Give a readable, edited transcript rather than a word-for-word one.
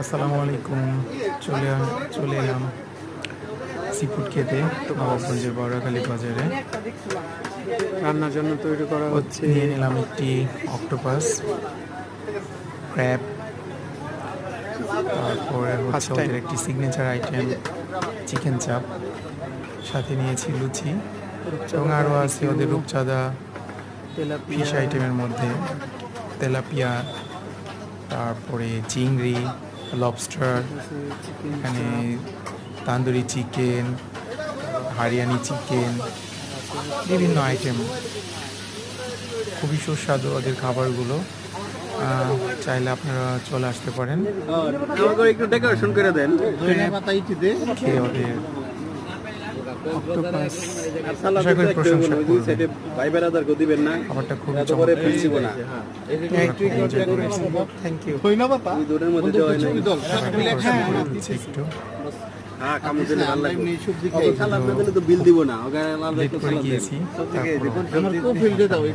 আসসালামু আলাইকুম। চলে এলাম সি ফুড খেতে নবাবগঞ্জের বড়াখালী বাজারে। রান্নার জন্য তৈরি করা হচ্ছে। নিয়ে নিলাম একটি অক্টোপাস, ক্র্যাব, তারপরে হচ্ছে ওদের একটি সিগনেচার আইটেম চিকেন চাপ, সাথে নিয়েছি লুচি এবং আরও আছে ওদের রূপচাঁদা ফিশ আইটেমের মধ্যে তেলাপিয়া, তারপরে চিংড়ি, লবস্টার, এখানে তান্দুরি চিকেন, হারিয়ানি চিকেন, বিভিন্ন আইটেম। খুবই সুস্বাদু ওদের খাবারগুলো। চাইলে আপনারা চলে আসতে পারেন, একটু ডেকোরেশন করে দেন। খেয়ে ওদের অক্টোপাস আশা করি প্রশংসা করবেন। দিবেন না, খাবারটা খুবই পরে ফিরছি না। Thank you. দূরের মধ্যে দেওয়া হয় না। একটু হ্যাঁ, কামড় দিলে ভালো লাগবে। তো বিল দিব না। লেট করে গিয়েছি, তারপর